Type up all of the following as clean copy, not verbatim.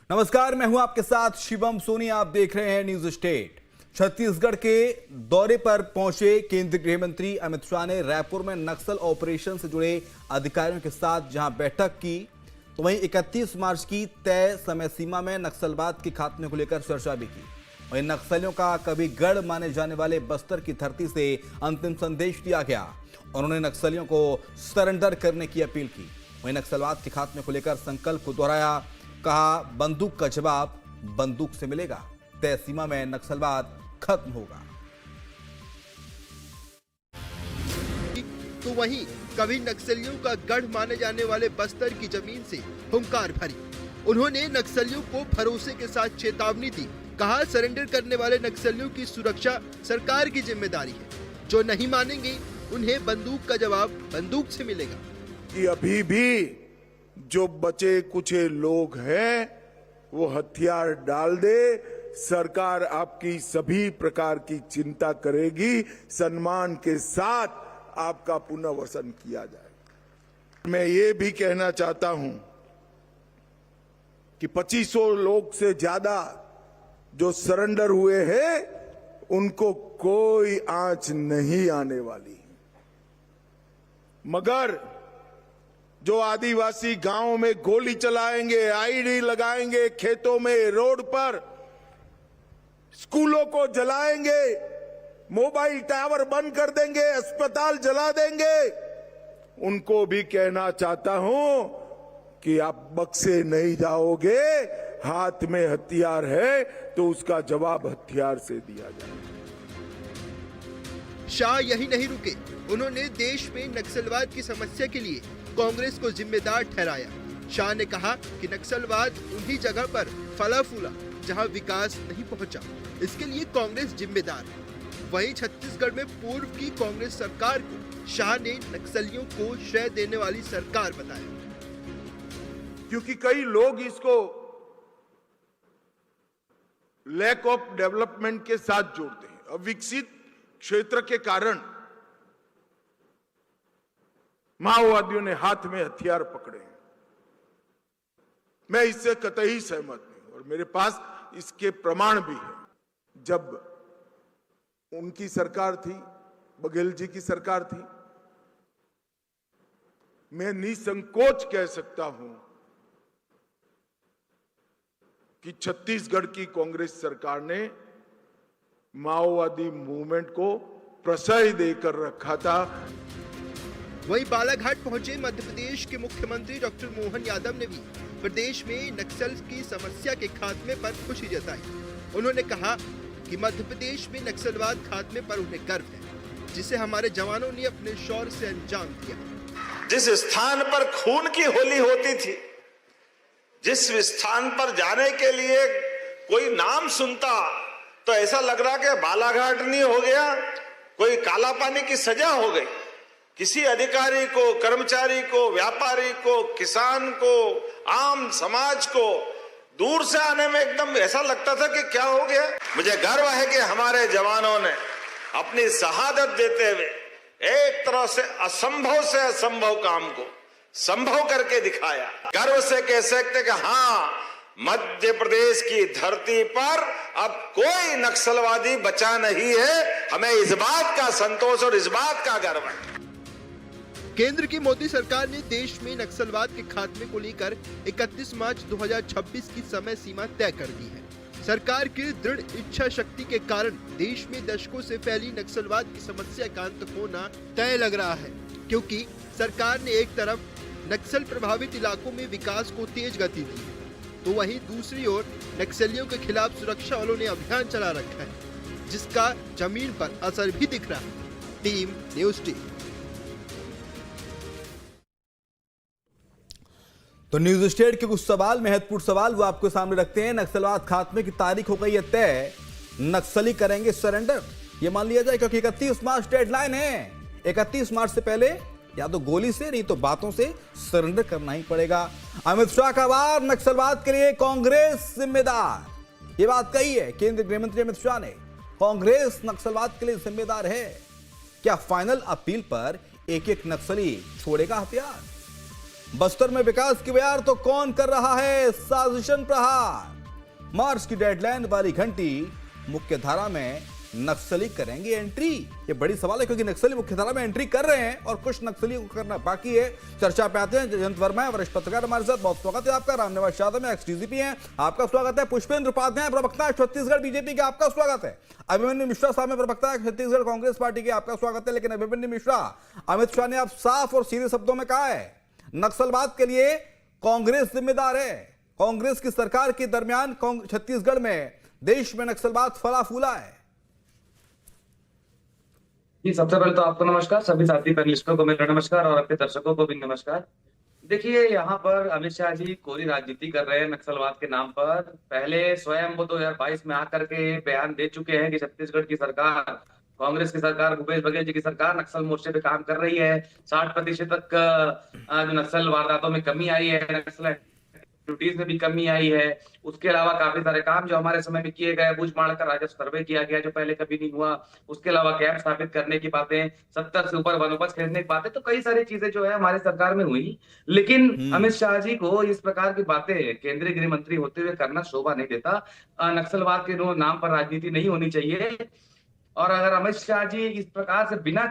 नमस्कार, मैं हूं आपके साथ शिवम सोनी। आप देख रहे हैं न्यूज स्टेट। छत्तीसगढ़ के दौरे पर पहुंचे केंद्रीय गृह मंत्री अमित शाह ने रायपुर में नक्सल ऑपरेशन से जुड़े अधिकारियों के साथ जहां बैठक की, तो वहीं 31 मार्च की तय समय सीमा में नक्सलवाद के खात्मे को लेकर चर्चा भी की। वहीं नक्सलियों का कभी गढ़ माने जाने वाले बस्तर की धरती से अंतिम संदेश दिया गया। उन्होंने नक्सलियों को सरेंडर करने की अपील की। वहीं नक्सलवाद के खात्मे को लेकर संकल्प को दोहराया। कहा, बंदूक का जवाब बंदूक से मिलेगा, तय सीमा में नक्सलवाद खत्म होगा। तो वहीं कभी नक्सलियों का गढ़ माने जाने वाले बस्तर की जमीन से हुंकार भरी। उन्होंने नक्सलियों को भरोसे के साथ चेतावनी दी। कहा, सरेंडर करने वाले नक्सलियों की सुरक्षा सरकार की जिम्मेदारी है। जो नहीं मानेंगे उन्हें बंदूक का जवाब बंदूक से मिलेगा। कि अभी भी जो बचे कुचे लोग हैं वो हथियार डाल दे, सरकार आपकी सभी प्रकार की चिंता करेगी, सम्मान के साथ आपका पुनर्वसन किया जाए। मैं ये भी कहना चाहता हूं कि 2500 लोग से ज्यादा जो सरेंडर हुए हैं उनको कोई आंच नहीं आने वाली, मगर जो आदिवासी गांव में गोली चलाएंगे, आईडी लगाएंगे, खेतों में, रोड पर, स्कूलों को जलाएंगे, मोबाइल टावर बंद कर देंगे, अस्पताल जला देंगे, उनको भी कहना चाहता हूं कि आप बख्शे नहीं जाओगे। हाथ में हथियार है तो उसका जवाब हथियार से दिया जाए। शाह यही नहीं रुके। उन्होंने देश में नक्सलवाद की समस्या के लिए कांग्रेस को जिम्मेदार ठहराया। शाह ने कहा कि नक्सलवाद उन्हीं जगह पर फला फूला जहां विकास नहीं पहुंचा, इसके लिए कांग्रेस जिम्मेदार है। वहीं छत्तीसगढ़ में पूर्व की कांग्रेस सरकार को शाह ने नक्सलियों को श्रेय देने वाली सरकार बताया। क्योंकि कई लोग इसको लैक ऑफ डेवलपमेंट के साथ जोड़ते हैं। अविकसित क्षेत्र के कारण माओवादियों ने हाथ में हथियार पकड़े हैं। मैं इससे कतई सहमत नहीं और मेरे पास इसके प्रमाण भी है। जब उनकी सरकार थी, बघेल जी की सरकार थी, मैं निसंकोच कह सकता हूं कि छत्तीसगढ़ की कांग्रेस सरकार ने माओवादी मूवमेंट को प्रश्रय देकर रखा था। वहीं बालाघाट पहुंचे मध्य प्रदेश के मुख्यमंत्री डॉक्टर मोहन यादव ने भी प्रदेश में नक्सल की समस्या के खात्मे पर खुशी जताई। उन्होंने कहा कि मध्य प्रदेश में नक्सलवाद खात्मे पर उन्हें गर्व है, जिसे हमारे जवानों ने अपने शौर्य से अंजाम दिया। जिस स्थान पर खून की होली होती थी, जिस स्थान पर जाने के लिए कोई नाम सुनता तो ऐसा लग रहा कि बालाघाट नहीं हो गया, कोई काला पानी की सजा हो गई। किसी अधिकारी को, कर्मचारी को, व्यापारी को, किसान को, आम समाज को दूर से आने में एकदम ऐसा लगता था कि क्या हो गया। मुझे गर्व है कि हमारे जवानों ने अपनी शहादत देते हुए एक तरह से असंभव काम को संभव करके दिखाया। गर्व से कह सकते कि हाँ, मध्य प्रदेश की धरती पर अब कोई नक्सलवादी बचा नहीं है। हमें इस बात का संतोष और इस बात का गर्व है। केंद्र की मोदी सरकार ने देश में नक्सलवाद के खात्मे को लेकर 31 मार्च 2026 की समय सीमा तय कर दी है। सरकार की दृढ़ इच्छा शक्ति के कारण देश में दशकों से फैली नक्सलवाद की समस्या का अंत होना तय लग रहा है, क्योंकि सरकार ने एक तरफ नक्सल प्रभावित इलाकों में विकास को तेज गति दी है, तो वहीं दूसरी ओर नक्सलियों के खिलाफ सुरक्षा बलों ने अभियान चला रखा है, जिसका जमीन पर असर भी दिख रहा है। Team news team. तो न्यूज स्टेट के कुछ सवाल, महत्वपूर्ण सवाल, वो आपको सामने रखते हैं। नक्सलवाद खात्मे की तारीख हो गई है तय, नक्सली करेंगे सरेंडर, ये मान लिया जाए, क्योंकि 31 मार्च डेडलाइन है। 31 मार्च से पहले या तो गोली से नहीं तो बातों से सरेंडर करना ही पड़ेगा। अमित शाह का वार, नक्सलवाद के लिए कांग्रेस जिम्मेदार, ये बात कही है केंद्रीय गृह मंत्री अमित शाह ने। कांग्रेस नक्सलवाद के लिए जिम्मेदार है। क्या फाइनल अपील पर एक एक नक्सली छोड़ेगा हथियार? बस्तर में विकास की बयार तो कौन कर रहा है साजिशन प्रहार। मार्च की डेडलाइन वाली घंटी, मुख्यधारा में नक्सली करेंगे एंट्री। ये बड़ी सवाल है क्योंकि नक्सली मुख्यधारा में एंट्री कर रहे हैं और कुछ नक्सली को करना बाकी है। चर्चा पे आते हैं। जयंत वर्मा है, वरिष्ठ पत्रकार हमारे साथ। बहुत स्वागत है आपका। रामनिवास यादव में एक्स डीजीपी हैं, आपका स्वागत है। पुष्पेंद्र उपाध्याय प्रवक्ता है छत्तीसगढ़ बीजेपी के, आपका स्वागत है। अभिमन्यु मिश्रा साहब में प्रवक्ता है छत्तीसगढ़ कांग्रेस पार्टी के, आपका स्वागत है। लेकिन अभिमन्यु मिश्रा, अमित शाह ने आप साफ और सीधे शब्दों में कहा है नक्सलवाद के लिए कांग्रेस जिम्मेदार है। कांग्रेस की सरकार के दरमियान छत्तीसगढ़ में देश में नक्सलवाद फला फूला है। जी, सबसे पहले तो आपको नमस्कार, सभी साथी पैनलिस्टों को मेरा नमस्कार और अपने दर्शकों को भी नमस्कार। देखिए, यहाँ पर अमित शाह जी कोरी राजनीति कर रहे हैं नक्सलवाद के नाम पर। पहले स्वयं वो 2022 में आकर के बयान दे चुके हैं कि छत्तीसगढ़ की सरकार, कांग्रेस की सरकार, भूपेश बघेल जी की सरकार नक्सल मोर्चे पे काम कर रही है। 60% तक जो नक्सल वारदातों में कमी आई है, नक्सल एक्टिविटीज में भी कमी आई है। उसके अलावा काफी सारे काम जो हमारे समय में किए गए, बूझमाड़ का राजस्व सर्वे किया गया जो पहले कभी नहीं हुआ। उसके अलावा कैंप स्थापित करने की बातें, 70 से ऊपर वनोपज खरीदने की बातें, तो कई सारी चीजें जो है हमारी सरकार में हुई। लेकिन अमित शाह जी को इस प्रकार की बातें केंद्रीय गृह मंत्री होते हुए करना शोभा नहीं देता। नक्सलवाद के नाम पर राजनीति नहीं होनी चाहिए। और अगर अमित शाह जी इस प्रकार से बिना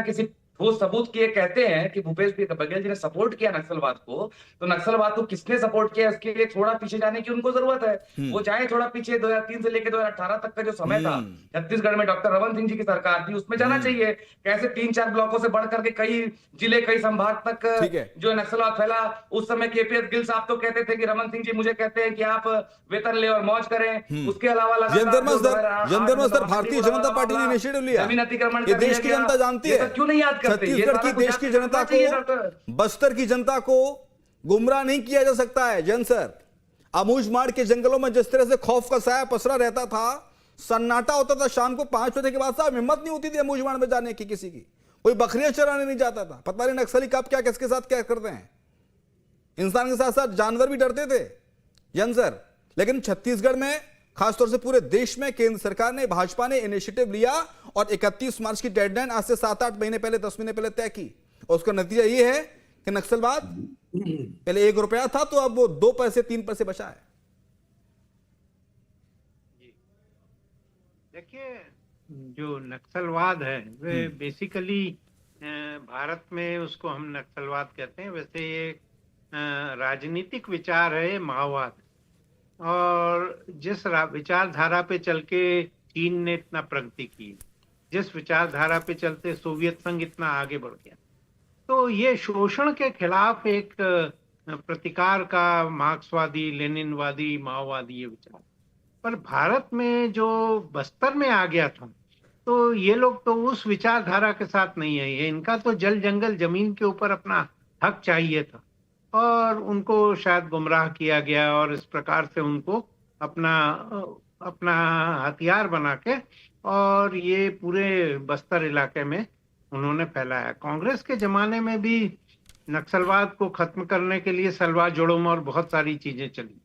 किसी ठोस सबूत किए कहते हैं कि भूपेश बघेल जी ने सपोर्ट किया नक्सलवाद को, तो नक्सलवाद को किसने सपोर्ट किया इसके लिए थोड़ा पीछे जाने की उनको जरूरत है। वो चाहे थोड़ा पीछे 2003 से लेकर 2018 तक का जो समय था, छत्तीसगढ़ में डॉक्टर रमन सिंह जी की सरकार थी, उसमें जाना चाहिए। कैसे 3-4 ब्लॉकों से बढ़ करके कई जिले, कई संभाग तक जो नक्सलवाद फैला। उस समय केपीएस गिल साहब तो कहते थे कि रमन सिंह जी मुझे कहते हैं कि आप वेतन ले और मौज करें। उसके अलावा भारतीय जनता पार्टी ने इनिशिएटिव लिया। जमीन अतिक्रमण देश की जनता जानती है, क्यों नहीं याद करते? छत्तीसगढ़ की देश की जनता को, बस्तर की जनता को गुमराह नहीं किया जा सकता है। जैन सर, अमूझमाड़ के जंगलों में जिस तरह से खौफ का साया पसरा रहता था, सन्नाटा होता था शाम को 5 बजे के बाद, साहब हिम्मत नहीं होती थी अमूझमाड़ में जाने की किसी की। कोई बकरियां चराने नहीं जाता था। पता नहीं नक्सली कब क्या किसके साथ क्या करते हैं। इंसान के साथ साथ जानवर भी डरते थे जैन सर। लेकिन छत्तीसगढ़ में, खासतौर से पूरे देश में, केंद्र सरकार ने, भाजपा ने इनिशिएटिव लिया और 31 मार्च की डेडलाइन आज से 7-8 महीने पहले, 10 महीने पहले तय की। और उसका नतीजा ये है कि नक्सलवाद पहले 1 रुपया था तो अब वो 2 पैसे 3 पैसे बचा है। देखिए, जो नक्सलवाद है वे बेसिकली भारत में उसको हम नक्सलवाद कहते हैं। वैसे ये राजनीतिक विचार है, माओवाद। और जिस विचारधारा पे चल के चीन ने इतना प्रगति की, जिस विचारधारा पे चलते सोवियत संघ इतना आगे बढ़ गया, तो ये शोषण के खिलाफ एक प्रतिकार का मार्क्सवादी, लेनिनवादी, माओवादी ये विचार। पर भारत में जो बस्तर में आ गया था, तो ये लोग तो उस विचारधारा के साथ नहीं है। इनका तो जल जंगल जमीन के ऊपर अपना हक चाहिए था और उनको शायद गुमराह किया गया और इस प्रकार से उनको अपना हथियार बना के और ये पूरे बस्तर इलाके में उन्होंने फैलाया। कांग्रेस के जमाने में भी नक्सलवाद को खत्म करने के लिए सलवा जोड़ों और बहुत सारी चीजें चली,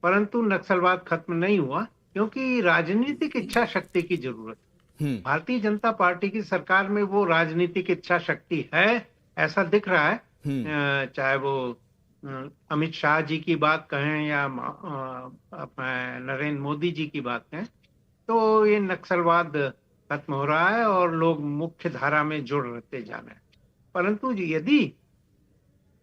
परंतु नक्सलवाद खत्म नहीं हुआ क्योंकि राजनीतिक इच्छा शक्ति की जरूरत है। भारतीय जनता पार्टी की सरकार में वो राजनीतिक इच्छा शक्ति है, ऐसा दिख रहा है। चाहे वो अमित शाह जी की बात कहें या नरेंद्र मोदी जी की बात कहें, तो ये नक्सलवाद खत्म हो रहा है और लोग मुख्य धारा में जुड़ते जा रहे हैं। परंतु यदि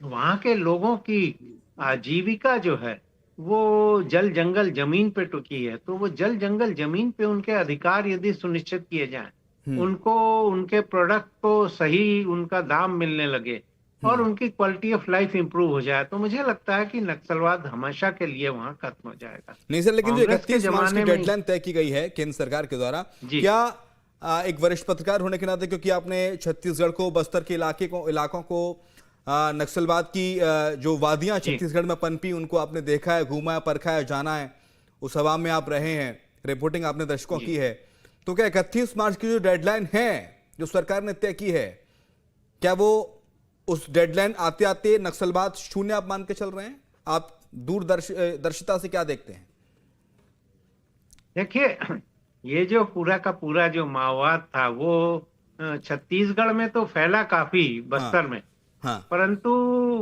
वहां के लोगों की आजीविका जो है वो जल जंगल जमीन पे टिकी है, तो वो जल जंगल जमीन पे उनके अधिकार यदि सुनिश्चित किए जाएं, उनको उनके प्रोडक्ट को सही उनका दाम मिलने लगे और उनकी क्वालिटी ऑफ लाइफ इंप्रूव हो जाए, तो मुझे लगता है कि नक्सलवाद हमेशा के लिए वहां खत्म हो जाएगा। नहीं सर, लेकिन जो 31 मार्च की डेडलाइन तय की गई है केंद्र सरकार के द्वारा, क्या एक वरिष्ठ पत्रकार होने के नाते, क्योंकि आपने छत्तीसगढ़ को, बस्तर के इलाकों को, नक्सलवाद की जो वादियां छत्तीसगढ़ में पनपी उनको आपने देखा है, घूमा है, परखा है, जाना है, उस हवा में आप रहे हैं, रिपोर्टिंग आपने दर्शकों की है, तो क्या 31 मार्च की जो डेडलाइन है जो सरकार ने तय की है, क्या वो उस डेडलाइन आते आते नक्सलवाद शून्य आप मान के चल रहे हैं? आप दूरदर्शिता से क्या देखते हैं? देखिए, ये जो पूरा का पूरा जो माओवाद था वो छत्तीसगढ़ में तो फैला काफी, बस्तर में, हाँ। परंतु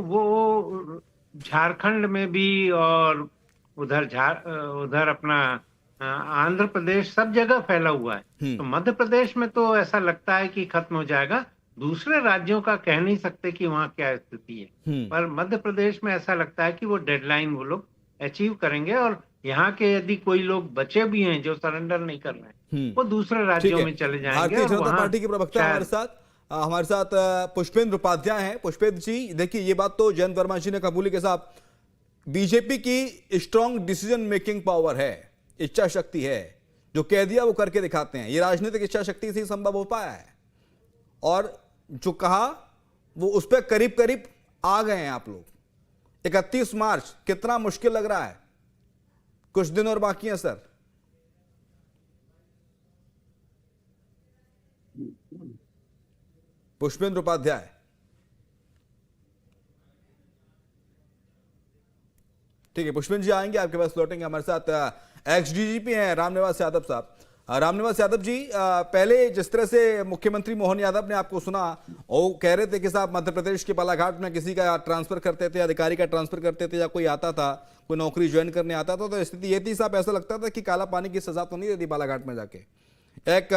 वो झारखंड में भी और उधर अपना आंध्र प्रदेश सब जगह फैला हुआ है। तो मध्य प्रदेश में तो ऐसा लगता है कि खत्म हो जाएगा। दूसरे राज्यों का कह नहीं सकते कि वहाँ क्या स्थिति है, पर मध्य प्रदेश में ऐसा लगता है कि वो डेडलाइन वो लोग अचीव करेंगे, और यहाँ के यदि कोई लोग बचे भी हैं जो सरेंडर नहीं कर रहे हैं, वो दूसरे ठीक राज्यों है। में चले जाएंगे। भारतीय और जनता वहाँ पार्टी के प्रवक्ता हमारे साथ पुष्पेंद्र उपाध्याय हैं। पुष्पेंद्र जी, देखिए ये बात तो जयंत वर्मा जी ने कबूली के साथ, बीजेपी की स्ट्रांग डिसीजन मेकिंग पावर है, इच्छा शक्ति है, जो कह दिया वो करके दिखाते हैं। ये राजनीतिक इच्छा शक्ति से ही संभव हो पाया है, और जो कहा वो उस पर करीब करीब आ गए हैं आप लोग। 31 मार्च कितना मुश्किल लग रहा है, कुछ दिन और बाकी है सर। पुष्पेंद्र उपाध्याय, ठीक है, पुष्पेंद्र जी आएंगे आपके पास, लौटेंगे। हमारे साथ एक्स-डीजीपी हैं रामनिवास यादव साहब। रामनिवास यादव जी, पहले जिस तरह से मुख्यमंत्री मोहन यादव ने आपको सुना, वो कह रहे थे कि साहब मध्य प्रदेश के बालाघाट में किसी का ट्रांसफर करते थे, अधिकारी का ट्रांसफर करते थे, या कोई आता था, कोई नौकरी ज्वाइन करने आता था, तो स्थिति ये थी साहब, ऐसा लगता था कि काला पानी की सजा तो नहीं देती बालाघाट में जाके। एक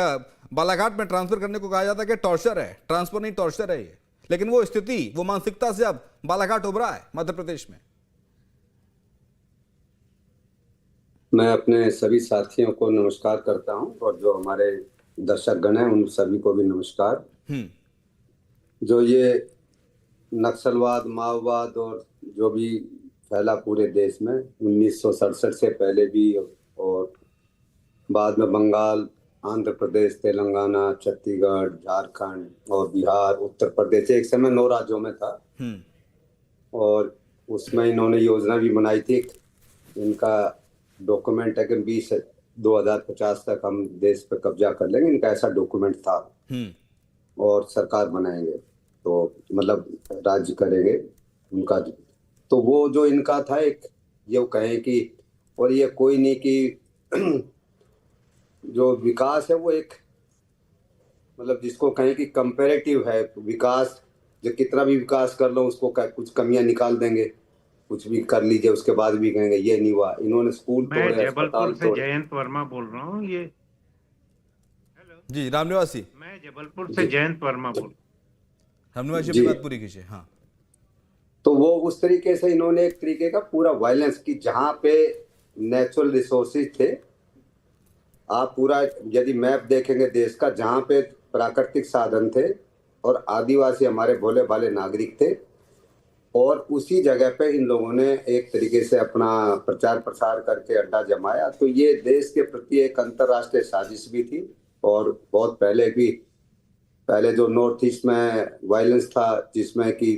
बालाघाट में ट्रांसफर करने को कहा जाता है कि टॉर्चर है, ट्रांसफर नहीं टॉर्चर है ये, लेकिन वो स्थिति, वो मानसिकता से अब बालाघाट उभरा है मध्य प्रदेश में। मैं अपने सभी साथियों को नमस्कार करता हूं, और जो हमारे दर्शक गण हैं उन सभी को भी नमस्कार। जो ये नक्सलवाद, माओवाद और जो भी फैला पूरे देश में 1967 से पहले भी, और बाद में बंगाल, आंध्र प्रदेश, तेलंगाना, छत्तीसगढ़, झारखंड और बिहार, उत्तर प्रदेश, एक समय 9 राज्यों में था। और उसमें इन्होंने योजना भी बनाई थी, इनका डॉक्यूमेंट है कि 2050 तक हम देश पे कब्जा कर लेंगे, इनका ऐसा डॉक्यूमेंट था। और सरकार बनाएंगे, तो मतलब राज्य करेंगे उनका। तो वो जो इनका था, एक ये कहें कि, और ये कोई नहीं कि जो विकास है वो एक, मतलब जिसको कहें कि कंपैरेटिव है विकास, जो कितना भी विकास कर लो उसको कुछ कमियां निकाल देंगे, कुछ भी कर लीजिए उसके बाद भी कहेंगे ये नहीं हुआ। इन्होंने स्कूल तोड़े, जबलपुर से जयंत वर्मा बोल रहा हूँ। ये हेलो जी रामनिवासी, मैं जबलपुर से जयंत वर्मा बोल। रामनिवासी जी बात पूरी कीजिए। हाँ, तो वो उस तरीके से इन्होंने एक तरीके का पूरा वायलेंस की, जहां पे नेचुरल रिसोर्सेज थे, आप पूरा यदि मैप देखेंगे देश का, जहां पे प्राकृतिक साधन थे और आदिवासी हमारे भोले भाले नागरिक थे, और उसी जगह पे इन लोगों ने एक तरीके से अपना प्रचार प्रसार करके अड्डा जमाया। तो ये देश के प्रति एक अंतर्राष्ट्रीय साजिश भी थी, और बहुत पहले जो नॉर्थ ईस्ट में वायलेंस था, जिसमें कि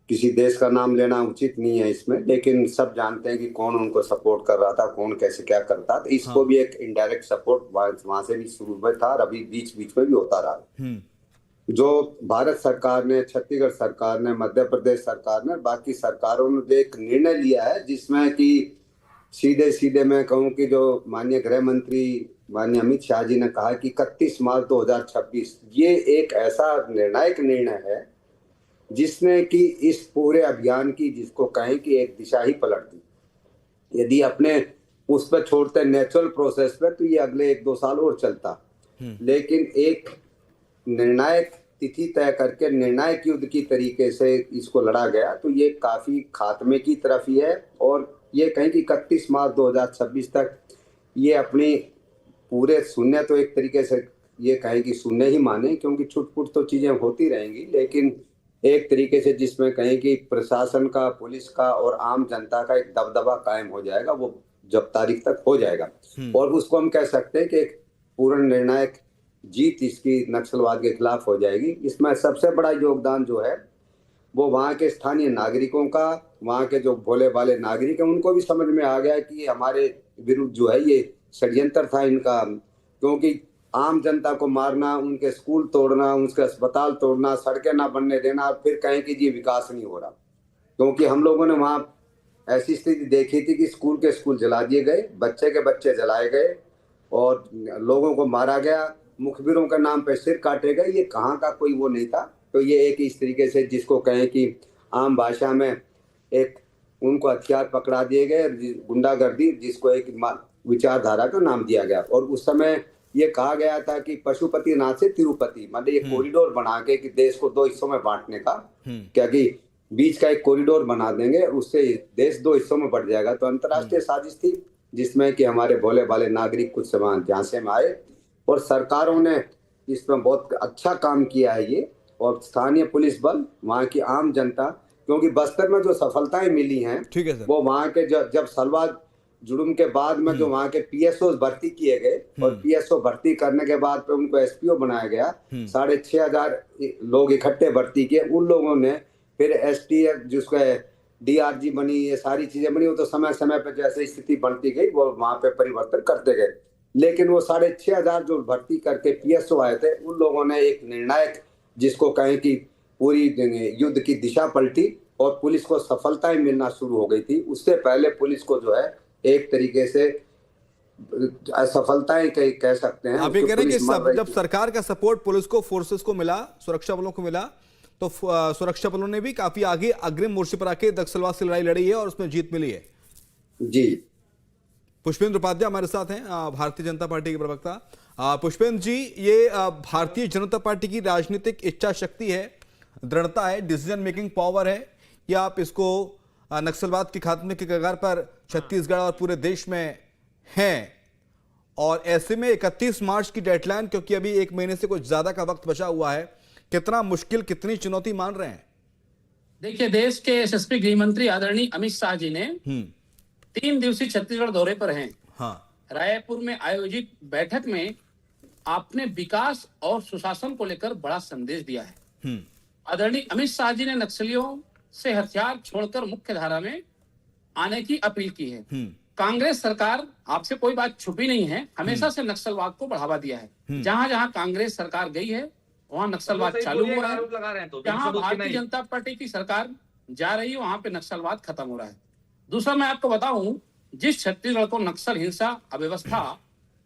किसी देश का नाम लेना उचित नहीं है इसमें, लेकिन सब जानते हैं कि कौन उनको सपोर्ट कर रहा था, कौन कैसे क्या करता था। इसको भी एक इनडायरेक्ट सपोर्ट वहां से भी शुरू में था, और अभी बीच बीच में भी होता रहा। जो भारत सरकार ने, छत्तीसगढ़ सरकार ने, मध्य प्रदेश सरकार ने, बाकी सरकारों ने एक निर्णय लिया है, जिसमें कि सीधे मैं कहूं कि जो माननीय गृह मंत्री माननीय अमित शाह जी ने कहा कि 31 मार्च 2026 ये एक ऐसा निर्णायक निर्णय है जिसने कि इस पूरे अभियान की, जिसको कहें कि एक दिशा ही पलट दी। यदि अपने उस पर छोड़ते नेचुरल प्रोसेस पे, तो ये अगले 1-2 साल और चलता, लेकिन एक निर्णायक तिथि तय करके निर्णायक युद्ध की तरीके से इसको लड़ा गया, तो ये काफी खात्मे की तरफ ही है। और ये कहें कि 31 मार्च 2026 तक ये अपनी पूरे शून्य, तो एक तरीके से ये कहें कि शून्य ही माने, क्योंकि छुटपुट तो चीजें होती रहेंगी, लेकिन एक तरीके से जिसमें कहें कि प्रशासन का, पुलिस का और आम जनता का एक दबदबा कायम हो जाएगा, वो जब तारीख तक हो जाएगा। और उसको हम कह सकते हैं कि एक पूर्ण निर्णायक जीत इसकी नक्सलवाद के खिलाफ हो जाएगी। इसमें सबसे बड़ा योगदान जो है वो वहाँ के स्थानीय नागरिकों का, वहाँ के जो भोले भाले नागरिक हैं, उनको भी समझ में आ गया कि हमारे विरुद्ध जो है ये षड्यंत्र था इनका, क्योंकि आम जनता को मारना, उनके स्कूल तोड़ना, उनके अस्पताल तोड़ना, सड़कें ना बनने देना, और फिर कहें कि ये विकास नहीं हो रहा। क्योंकि हम लोगों ने वहाँ ऐसी स्थिति देखी थी कि स्कूल जला दिए गए, बच्चे के बच्चे जलाए गए, और लोगों को मारा गया, मुखबिरों के नाम पे सिर काटे गए। ये कहाँ का कोई वो नहीं था, तो ये एक इस तरीके से जिसको कहें कि आम भाषा में एक उनको हथियार पकड़ा दिए गए, गुंडागर्दी, जिसको एक विचारधारा का नाम दिया गया। और उस समय ये कहा गया था कि पशुपतिनाथ से तिरुपति, मतलब ये कॉरिडोर बना के कि देश को दो हिस्सों में बांटने का, क्या कि बीच का एक कॉरिडोर बना देंगे, उससे देश दो हिस्सों में बढ़ जाएगा। तो अंतर्राष्ट्रीय साजिश थी जिसमें कि हमारे भोले भाले नागरिक कुछ समान झांसे में आए और सरकारों ने इसमें बहुत अच्छा काम किया है ये, और स्थानीय पुलिस बल, वहाँ की आम जनता, क्योंकि बस्तर में जो सफलताएं मिली हैं, ठीक है सर, वो वहाँ के जब सलवार जुर्म के बाद में जो वहाँ के पीएसओ भर्ती किए गए और पीएसओ भर्ती करने के बाद पे उनको एसपीओ बनाया गया, 6,500 लोग इकट्ठे भर्ती किए। उन लोगों ने फिर एसटीएफ जिसको डीआरजी बनी, ये सारी चीजें बनी। वो तो समय समय पे जैसे स्थिति बढ़ती गई वो वहाँ पे परिवर्तन करते गए। लेकिन वो 6,500 जो भर्ती करके पीएसओ आए थे, उन लोगों ने एक निर्णायक जिसको कहें कि पूरी युद्ध की दिशा पलटी और पुलिस को सफलताएं मिलना शुरू हो गई थी। उससे पहले पुलिस को जो है एक तरीके से असफलताएं कह सकते हैं। आप ये कह रहे हैं कि जब सरकार का सपोर्ट पुलिस को, फोर्सेस को मिला, सुरक्षा बलों को मिला, तो सुरक्षा बलों ने भी काफी आगे अग्रिम मोर्चे पर आके नक्सलवाद से लड़ाई लड़ी है और उसमें जीत मिली है। जी, पुष्पेंद्र उपाध्याय हमारे साथ हैं, भारतीय जनता पार्टी के प्रवक्ता। पुष्पेंद्र जी, ये भारतीय जनता पार्टी की राजनीतिक इच्छा शक्ति है, दृढ़ता है, डिसीजन मेकिंग पावर है, या आप इसको नक्सलवाद के खात्मे के कगार पर छत्तीसगढ़ और पूरे देश में हैं? और ऐसे में 31 मार्च की डेडलाइन, क्योंकि अभी 1 महीने से कुछ ज्यादा का वक्त बचा हुआ है, कितना मुश्किल, कितनी चुनौती मान रहे हैं? देखिए, देश के यशस्वी गृह मंत्री आदरणीय अमित शाह जी ने 3 दिवसीय छत्तीसगढ़ दौरे पर हैं। हाँ, रायपुर में आयोजित बैठक में आपने विकास और सुशासन को लेकर बड़ा संदेश दिया है। आदरणीय अमित शाह जी ने नक्सलियों से हथियार छोड़कर मुख्य धारा में आने की अपील की है। कांग्रेस सरकार, आपसे कोई बात छुपी नहीं है, हमेशा से नक्सलवाद को बढ़ावा दिया है। जहां जहां कांग्रेस सरकार गई है वहां नक्सलवाद चालू हुआ है। जहां भारतीय जनता पार्टी की सरकार जा रही है वहां पे नक्सलवाद खत्म हो रहा है। दूसरा, मैं आपको बताऊं, जिस छत्तीसगढ़ को नक्सल हिंसा, अव्यवस्था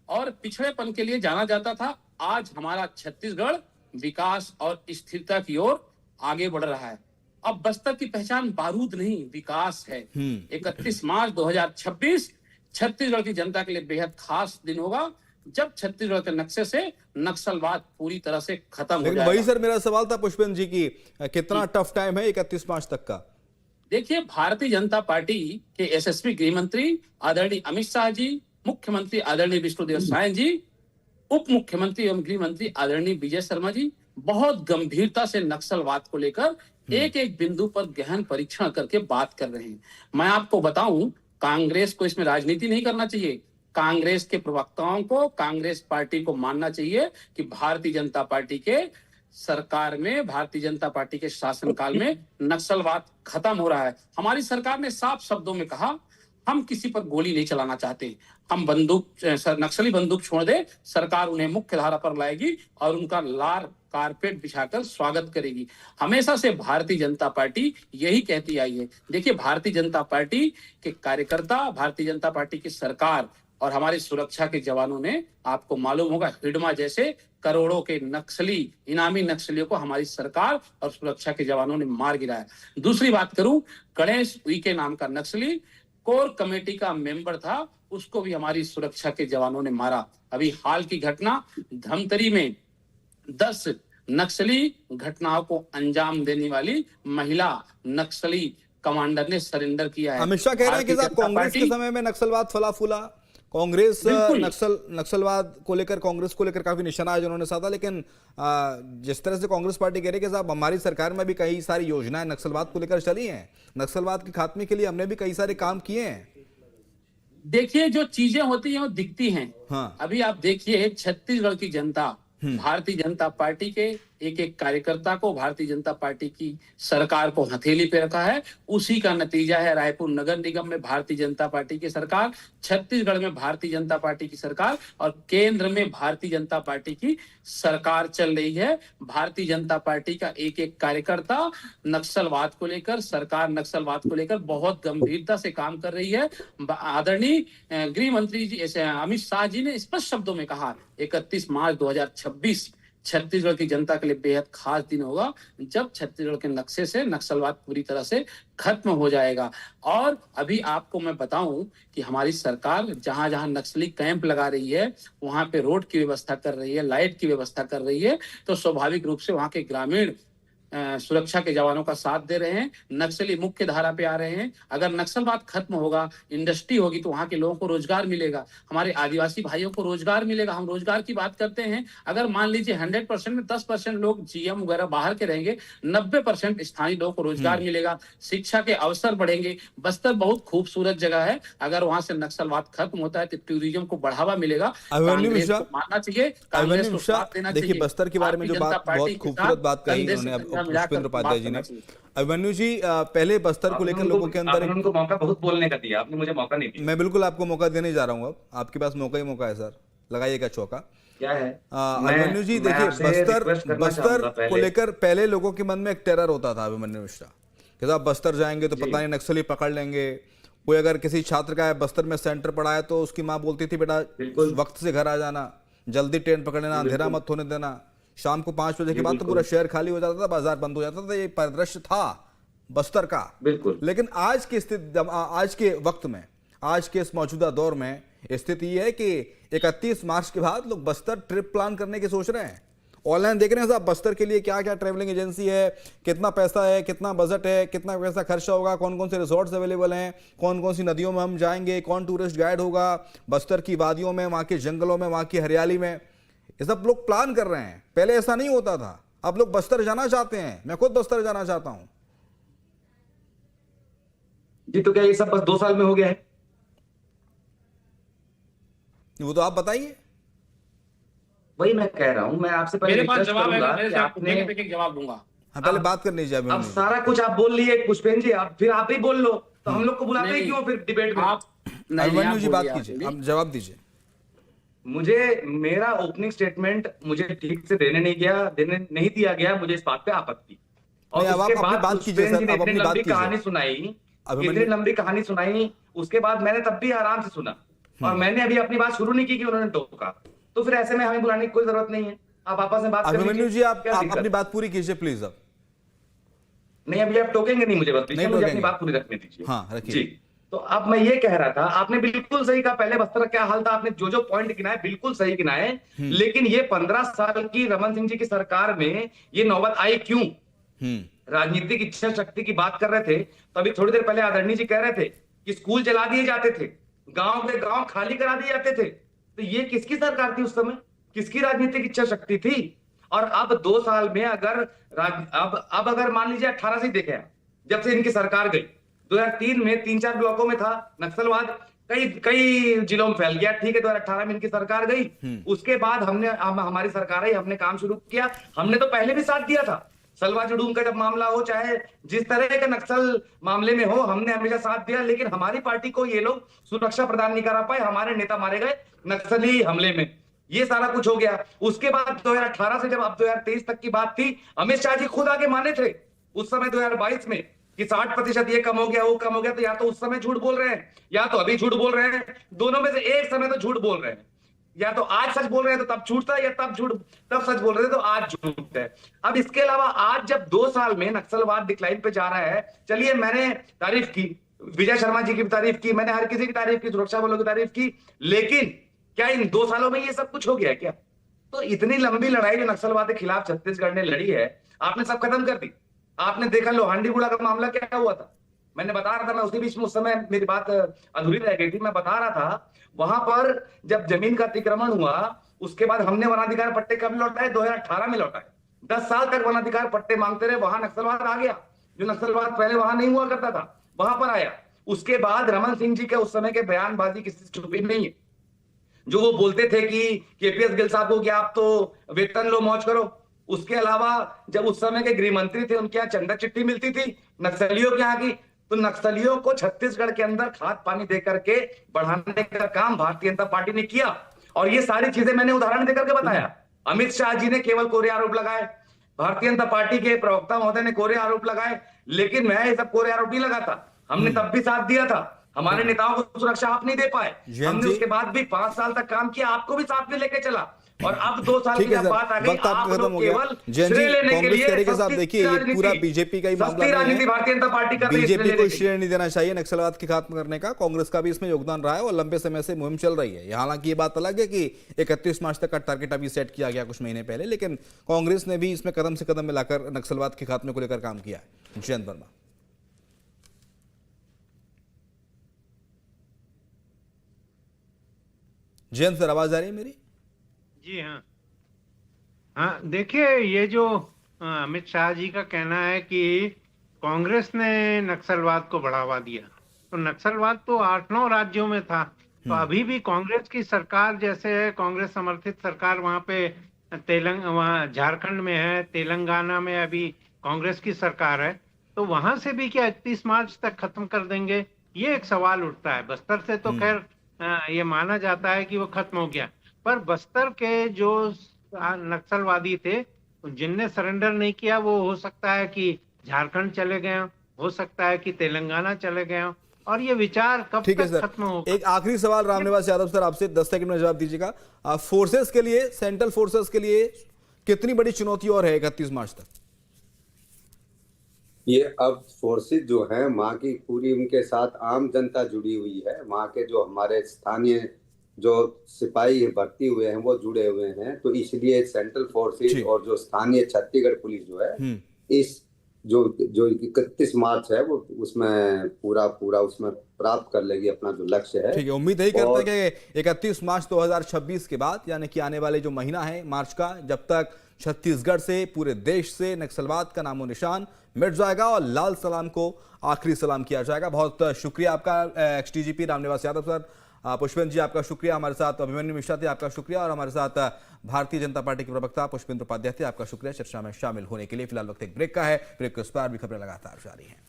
और पिछड़ेपन के लिए जाना जाता था, आज हमारा छत्तीसगढ़ विकास और स्थिरता की ओर आगे बढ़ रहा है। अब बस्तर की पहचान बारूद नहीं, विकास है। 31 मार्च 2026 छत्तीसगढ़ की जनता के लिए बेहद खास दिन होगा, जब छत्तीसगढ़ के नक्शे से नक्सलवाद पूरी तरह से खत्म हो जाएगा। वही सर मेरा सवाल था पुष्पेंद्र जी की, कितना टफ टाइम है 31 मार्च तक का? देखिए, भारतीय जनता पार्टी के यशस्वी गृह मंत्री आदरणीय अमित शाह जी, मुख्यमंत्री आदरणीय विष्णुदेव साय जी, उप मुख्यमंत्री एवं गृह मंत्री आदरणीय विजय शर्मा जी बहुत गंभीरता से नक्सलवाद को लेकर एक एक बिंदु पर गहन परीक्षण करके बात कर रहे हैं। मैं आपको बताऊं, कांग्रेस को इसमें राजनीति नहीं करना चाहिए। कांग्रेस के प्रवक्ताओं को, कांग्रेस पार्टी को मानना चाहिए कि भारतीय जनता पार्टी के सरकार में, भारतीय जनता पार्टी के शासनकाल में नक्सलवाद खत्म हो रहा है। हमारी सरकार ने साफ शब्दों में कहा, हम किसी पर गोली नहीं चलाना चाहते, हम नक्सली बंदूक छोड़ दे, सरकार उन्हें मुख्य धारा पर लाएगी और उनका लाल कारपेट बिछाकर स्वागत करेगी। हमेशा से भारतीय जनता पार्टी यही कहती आई है। देखिए, भारतीय जनता पार्टी के कार्यकर्ता, भारतीय जनता पार्टी की सरकार और हमारी सुरक्षा के जवानों ने, आपको मालूम होगा, हिडमा जैसे करोड़ों के नक्सली, इनामी नक्सलियों को हमारी सरकार और सुरक्षा के जवानों ने मार गिराया। दूसरी बात करूं, गणेश उइके नाम का नक्सली कोर कमेटी का मेंबर था, उसको भी हमारी सुरक्षा के जवानों ने मारा। अभी हाल की घटना धमतरी में 10 नक्सली घटनाओं को अंजाम देने वाली महिला नक्सली कमांडर ने सरेंडर किया है। अमित शाह कह रहे हैं कि साहब कांग्रेस के समय में नक्सलवाद फला फूला, कांग्रेस नक्सलवाद को लेकर, कांग्रेस को लेकर काफी निशाना उन्होंने साधा, लेकिन जिस तरह से कांग्रेस पार्टी कह रही है कि साहब हमारी सरकार में भी कई सारी योजनाएं नक्सलवाद को लेकर चली हैं, नक्सलवाद के खात्मे के लिए हमने भी कई सारे काम किए हैं। देखिए, जो चीजें होती हैं वो दिखती हैं। हाँ। अभी आप देखिए, छत्तीसगढ़ की जनता भारतीय जनता पार्टी के एक एक कार्यकर्ता को, भारतीय जनता पार्टी की सरकार को हथेली पे रखा है। उसी का नतीजा है रायपुर नगर निगम में भारतीय जनता पार्टी की सरकार, छत्तीसगढ़ में भारतीय जनता पार्टी की सरकार और केंद्र में भारतीय जनता पार्टी की सरकार चल रही है। भारतीय जनता पार्टी का एक एक कार्यकर्ता नक्सलवाद को लेकर, सरकार नक्सलवाद को लेकर बहुत गंभीरता से काम कर रही है। आदरणीय गृह मंत्री जी अमित शाह जी ने स्पष्ट शब्दों में कहा, 31 मार्च 2026 छत्तीसगढ़ की जनता के लिए बेहद खास दिन होगा, जब छत्तीसगढ़ के नक्शे से नक्सलवाद पूरी तरह से खत्म हो जाएगा। और अभी आपको मैं बताऊं कि हमारी सरकार जहां जहां नक्सली कैंप लगा रही है, वहां पे रोड की व्यवस्था कर रही है, लाइट की व्यवस्था कर रही है, तो स्वाभाविक रूप से वहां के ग्रामीण सुरक्षा के जवानों का साथ दे रहे हैं, नक्सली मुख्य धारा पे आ रहे हैं। अगर नक्सलवाद खत्म होगा, इंडस्ट्री होगी, तो वहां के लोगों को रोजगार मिलेगा, हमारे आदिवासी भाइयों को रोजगार मिलेगा। हम रोजगार की बात करते हैं, अगर मान लीजिए 100% में 10% लोग जीएम वगैरह बाहर के रहेंगे, 90% स्थानीय लोगों को रोजगार मिलेगा, शिक्षा के अवसर बढ़ेंगे। बस्तर बहुत खूबसूरत जगह है, अगर वहां से नक्सलवाद खत्म होता है तो टूरिज्म को बढ़ावा मिलेगा। अभिमन्यु कांग्रेस मिश्रा, को मानना चाहिए, अभिमन्यु कांग्रेस को मिश्रा, साथ देना देखिए चाहिए। बस्तर के बारे में जो भारतीय बात जनता पार्टी बहुत के खूबसूरत साथ बात कही कंधे से उन्होंने कंधा मिलाकर पुष्पेंद्र उपाध्याय जी ने। बात करना चाहिए। अभिमन्यु जी, पहले बस्तर को लेकर लोगों के अंदर आपने उनको मौका बहुत बोलने का दिया, आपने मुझे मौका नहीं दिया। मैं बिल्कुल आपको मौका देने जा रहा हूँ, अब आपके पास मौका ही मौका है सर, लगाइएगा चौका। क्या है अभिमन्यु जी, मैं देखिए आपसे रिक्वेस्ट करना बस्तर चाहूंगा को पहले। लेकर पहले लोगों के मन में एक टेरर होता था अभिमन्यु मिश्रा कि साहब बस्तर जाएंगे तो पता नहीं नक्सली पकड़ लेंगे। कोई अगर किसी छात्र का बस्तर में सेंटर पड़ा है तो उसकी माँ बोलती थी बेटा वक्त से घर आ जाना, जल्दी ट्रेन पकड़ लेना, अंधेरा मत होने देना। शाम को 5 बजे के बाद तो पूरा शहर खाली हो जाता था, बाजार बंद हो जाता था। ये परिदृश्य था बस्तर का। बिल्कुल। लेकिन आज की स्थिति, आज के वक्त में, आज के इस मौजूदा दौर में स्थिति ये है कि 31 मार्च के बाद लोग बस्तर ट्रिप प्लान करने की सोच रहे हैं। ऑनलाइन देख रहे हैं साहब बस्तर के लिए क्या क्या ट्रैवलिंग एजेंसी है, कितना पैसा है, कितना बजट है, कितना पैसा खर्चा होगा, कौन कौन से रिजॉर्ट्स अवेलेबल हैं, कौन कौन सी नदियों में हम जाएंगे, कौन टूरिस्ट गाइड होगा, बस्तर की वादियों में, वहाँ के जंगलों में, वहाँ की हरियाली में, ये सब लोग प्लान कर रहे हैं। पहले ऐसा नहीं होता था, अब लोग बस्तर जाना चाहते हैं। मैं खुद बस्तर जाना चाहता हूं जी। तो क्या ये सब बस 2 साल में हो गया है? वो तो आप बताइए। वही मैं कह रहा हूं, मैं आपसे पहले मेरे पास रिक्वेस्ट जवाब है, करूंगा मेरे कि से आपने एक जवाब दूंगा। हाँ, पहले बात करनी चाहिए अब अभिमन्यु जी। सारा कुछ आप बोल लिए पुष्पेंद्र जी, आप फिर आप ही बोल लो, तो हम लोग को बुलाते ही नहीं, क्यों फिर डिबेट में? आप अभिमन्यु जी बात कीजिए, आप जवाब दीजिए। मुझे मेरा ओपनिंग स्टेटमेंट मुझे ठीक से देने नहीं दिया गया, मुझे इस बात पे आपत्ति। और नहीं, अब उसके आप अपनी बाद बात कीजिए पुष्पेंद्र सर, जी ने आप इतनी अपनी बात लंबी कीजिए। कहानी सुनाई, अभिमन्यु- इतनी लंबी कहानी सुनाई, उसके बाद मैंने तब भी आराम से सुना और मैंने अभी अपनी बात शुरू नहीं की कि उन्होंने टोका। तो फिर ऐसे में हमें बुलाने की कोई जरूरत नहीं है, आप आपस में बात अभिमन्यु जी, आप क्या दिक्कत? अपनी बात पूरी कीजिए प्लीज। अब नहीं, अभी आप टोकेंगे नहीं मुझे, बस नहीं मुझे अपनी टोकेंगे। बात पूरी रखने दीजिए। हाँ, रखिए। जी, तो अब मैं ये कह रहा था, आपने बिल्कुल सही कहा, पहले बस्तर का क्या हाल था, आपने जो जो पॉइंट गिनाए बिल्कुल सही गिनाए, लेकिन ये 15 साल की रमन सिंह जी की सरकार में ये नौबत आई क्यों? राजनीतिक इच्छा शक्ति की बात कर रहे थे, तो अभी थोड़ी देर पहले आदरणीय जी कह रहे थे कि स्कूल जला दिए जाते थे, गांव के गांव खाली करा दिए जाते थे। तो ये किसकी सरकार थी उस समय? किसकी राजनीतिक इच्छा शक्ति थी? और अब 2 साल में अगर अब अगर मान लीजिए 18 से देखे, जब से इनकी सरकार गई, 2003 में 3-4 ब्लॉकों में था नक्सलवाद, कई जिलों में फैल गया, ठीक है। 2018 में इनकी सरकार गई, उसके बाद हमारी सरकार आई, हमने काम शुरू किया। हमने तो पहले भी साथ दिया था, सलवा जुडूम का जब मामला हो, चाहे जिस तरह के नक्सल मामले में हो, हमने हमेशा साथ दिया। लेकिन हमारी पार्टी को ये लोग सुरक्षा प्रदान नहीं करा पाए, हमारे नेता मारे गए नक्सली हमले में, ये सारा कुछ हो गया। उसके बाद 2018 से जब अब 2023 तक की बात थी, अमित शाह जी खुद आके माने थे उस समय 2022 में कि 60% ये कम हो गया, वो कम हो गया। तो या तो उस समय झूठ बोल रहे हैं या तो अभी झूठ बोल रहे हैं, दोनों में से एक समय तो झूठ बोल रहे हैं। या तो आज सच बोल रहे हैं तो तब झूठ था, या तब सच बोल रहे थे तो आज झूठ है। अब इसके अलावा आज जब 2 साल में नक्सलवाद डिक्लाइन पे जा रहा है, चलिए मैंने तारीफ की, विजय शर्मा जी की भी तारीफ की, मैंने हर किसी की तारीफ की, सुरक्षा बलों की तारीफ की, लेकिन क्या इन 2 सालों में ये सब कुछ हो गया क्या? तो इतनी लंबी लड़ाई जो नक्सलवाद के खिलाफ छत्तीसगढ़ ने लड़ी है, आपने सब खत्म कर दी। आपने देखा लोहांडीगुड़ा का मामला क्या हुआ था, मैंने बता रहा था, मैं उसी बीच में उस समय मेरी बात अधूरी रह गई थी, मैं बता रहा था वहां पर जब जमीन का अतिक्रमण हुआ, उसके बाद हमने वनाधिकार पट्टे कब लौटाए? 2018 में लौटाए। 10 साल तक वनाधिकार पट्टे मांगते रहे, वहां नक्सलवाद आ गया। जो नक्सलवाद पहले वहां नहीं हुआ करता था, वहां पर आया। उसके बाद रमन सिंह जी के उस समय के बयानबाजी किसी से छुपी नहीं है। जो वो बोलते थे कि केपीएस गिल साहब को कि आप तो वेतन लो, मौज करो। उसके अलावा जब उस समय के गृह मंत्री थे, उनके यहाँ चंदा चिट्ठी मिलती थी नक्सलियों के यहाँ की, तो नक्सलियों को छत्तीसगढ़ के अंदर खाद पानी देकर के बढ़ाने का काम भारतीय जनता पार्टी ने किया। और ये सारी चीजें मैंने उदाहरण देकर के बताया। अमित शाह जी ने केवल कोरे आरोप लगाए, भारतीय जनता पार्टी के प्रवक्ता महोदय ने कोरे आरोप लगाए, लेकिन मैं ये सब कोरे आरोप नहीं लगाता। हमने तब भी साथ दिया था, हमारे नेताओं को सुरक्षा आप नहीं दे पाए, हमने उसके बाद भी 5 साल तक काम किया, आपको भी साथ में लेके चला। और अब 2 साल ठीक की है जब सर, बात आ गई, वक्त आपका आप खत्म लोग हो गया। केवल जैन जी, श्रेय लेने के कांग्रेस लिए कह रही है कि साहब सस्ती देखिए, ये पूरा राजनीति- बीजेपी का ही मामला सस्ती नहीं राजनीति है। भारतीय जनता पार्टी कर रही है, बीजेपी इसलिए को लेने के लिए। श्रेय नहीं देना चाहिए नक्सलवाद के खात्मे करने का, कांग्रेस का भी इसमें योगदान रहा है और लंबे समय से मुहिम चल रही है। हालांकि ये बात अलग है कि 31 मार्च तक का टारगेट अभी सेट किया गया कुछ महीने पहले, लेकिन कांग्रेस ने भी इसमें कदम से कदम मिलाकर नक्सलवाद के खात्मे को लेकर काम किया है। जयंत वर्मा। जयंत सर, आवाज आ रही है मेरी? जी हाँ। हाँ, देखिए, ये जो अमित शाह जी का कहना है कि कांग्रेस ने नक्सलवाद को बढ़ावा दिया, तो नक्सलवाद तो 8-9 राज्यों में था। तो अभी भी कांग्रेस की सरकार जैसे है, कांग्रेस समर्थित सरकार वहां पे वहाँ झारखंड में है, तेलंगाना में अभी कांग्रेस की सरकार है, तो वहां से भी क्या 31 मार्च तक खत्म कर देंगे? ये एक सवाल उठता है। बस्तर से तो खैर ये माना जाता है कि वो खत्म हो गया, पर बस्तर के जो नक्सलवादी थे जिनने सरेंडर नहीं किया, वो हो सकता है कि झारखंड चले गए, हो सकता है कि तेलंगाना चले गए, और ये विचार कब ठीक है तक सर, खत्म होगा? एक आखिरी सवाल रामनिवास यादव सर आपसे 10 सेकंड में जवाब दीजिएगा। फोर्सेस के लिए, सेंट्रल फोर्सेस के लिए कितनी बड़ी चुनौती और है 31 मार्च तक? ये अब फोर्सेस जो है, वहाँ की पूरी उनके साथ आम जनता जुड़ी हुई है। वहाँ के जो हमारे स्थानीय जो सिपाही भर्ती हुए हैं वो जुड़े हुए हैं, तो इसलिए सेंट्रल फोर्सेस और जो स्थानीय छत्तीसगढ़ पुलिस जो है, इस जो 31 मार्च है वो उसमें पूरा उसमें प्राप्त कर लेगी अपना जो लक्ष्य है। ठीक है, उम्मीद यही करते हैं कि 31 मार्च 2026 के बाद, यानी कि आने वाले जो महीना है मार्च का, जब तक छत्तीसगढ़ से, पूरे देश से नक्सलवाद का नामो निशान मिट जाएगा और लाल सलाम को आखिरी सलाम किया जाएगा। बहुत शुक्रिया आपका एक्स-डीजीपी रामनिवास यादव सर। पुष्पेंद्र जी आपका शुक्रिया, हमारे साथ अभिमन्यु मिश्रा थे आपका शुक्रिया, और हमारे साथ भारतीय जनता पार्टी के प्रवक्ता पुष्पेंद्र उपाध्याय थे आपका शुक्रिया चर्चा में शामिल होने के लिए। फिलहाल वक्त एक ब्रेक का है, ब्रेक के उस पार भी खबरें लगातार जारी हैं।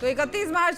तो 31 मार्च